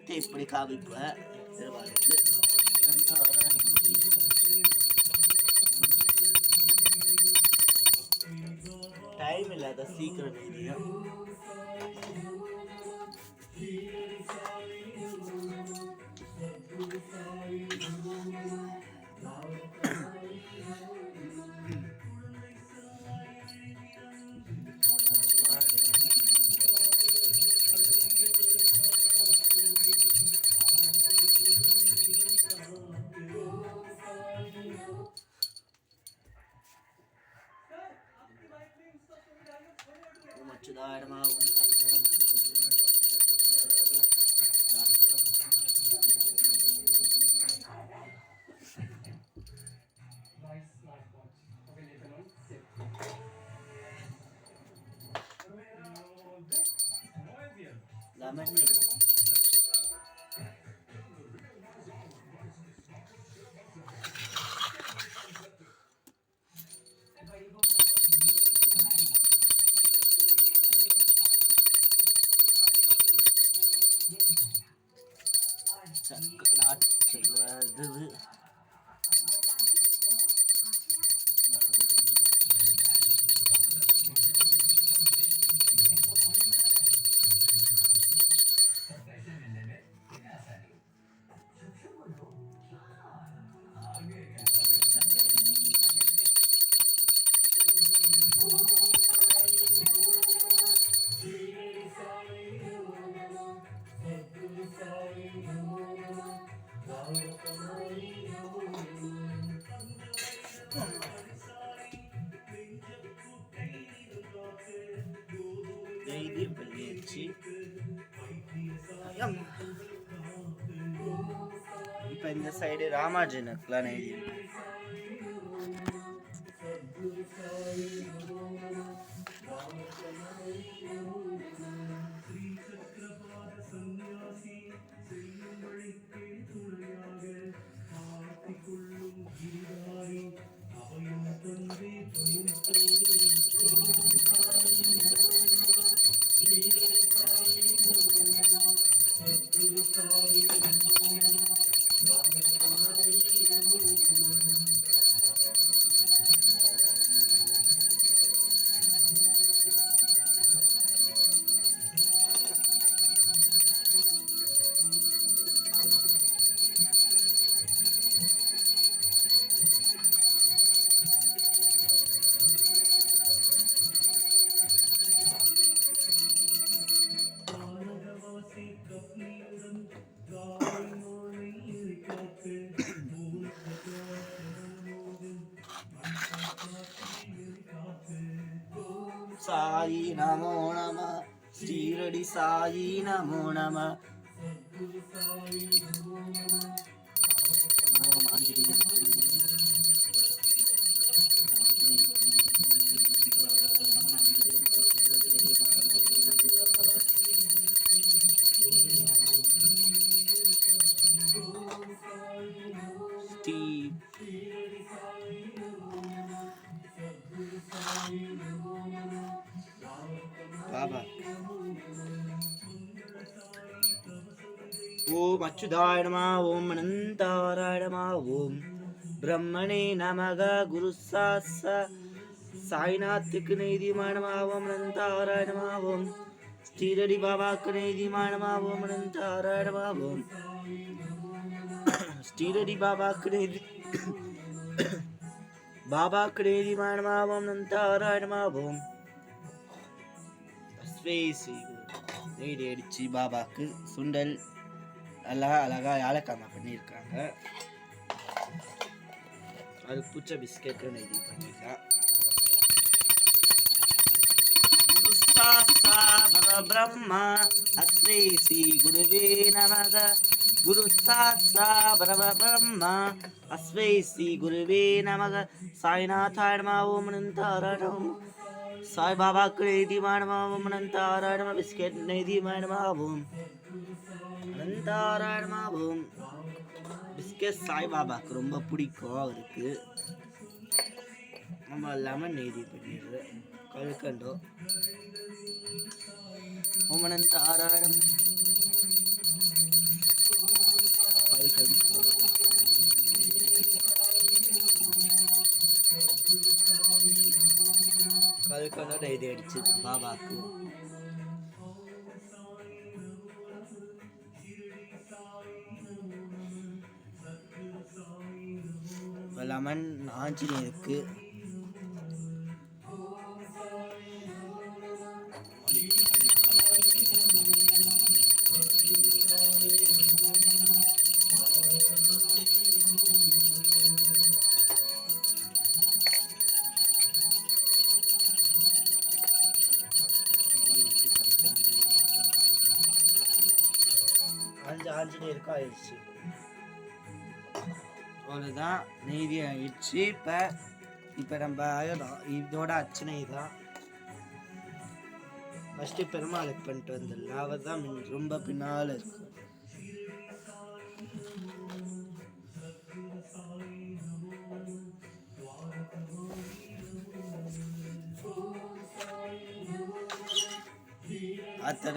முகத்தை இப்படி காமிப்பேன். டைம் இல்லாத சீக்கிரம் தெரியும். Lemon இப்போ இந்த சைடு ராமாஜனுக்குலாம் நெய்தி சாயி நமோ நம ஸ்ரீரடி சாயி நமோ நம பாபா ஓம் அச்சுதாய நம ஓம் அனந்தாராய நம ஓம் பிரம்மணே நமக குரு சாய்நாத்துக்கு நெய்தியமான நம ஓம் அனந்தாராய நம ஓம் ஸ்ரீரடி பாபாக்கு நெய்தியமான நம ஓம் அனந்தாராய நம ஓம் ஸ்ரீரடி பாபாக்கு நெய்தி பாபாக்கு நெய்தியமான நம ஓம் அனந்தாராய நம ஓம் நெய்டி அடிச்சு பாபாக்கு சுண்டல் அழகா யாழக்காம பண்ணியிருக்காங்க. அது பூச்ச பிஸ்கெட்டும் நெய்டி பண்ணியிருக்கான். பிரம்மா அஸ்ரீ ஸ்ரீ குருவே நமக குரு சாட்சா பிரம்மா அஸ்வை ஸ்ரீ குருவே நமக சாய்நாதாய நம ஓம் அனந்தாராய நம சாய் பாபாக்கு நெய்தியமான நம ஓம் அனந்தாராய நம பிஸ்கெட் நெய்தியமான நம ஓம் அனந்தாராய நம ஓம் பிஸ்கெட் சாய் பாபாக்கு ரொம்ப பிடிக்கும் அவருக்கு. நம்ம லெமன் நெய்தி பண்ணிடுறது கல்கண்டோ ஓம் அனந்தாராய நம கல்கனோட இது அடிச்சு பாபாக்கு லெமன் ஆஞ்சநேயருக்கு ஆஞ்சநேயருக்கு ஆயிடுச்சு. அவ்வளோதான், நெய்தி ஆயிடுச்சு. இப்போ நம்ம இதோட அர்ச்சனை தான். ஃபஸ்ட்டு பெருமாளுக்கு பண்ணிட்டு வந்துடலாம். அவர் தான் ரொம்ப பின்னால் இருக்கு. அத்தனை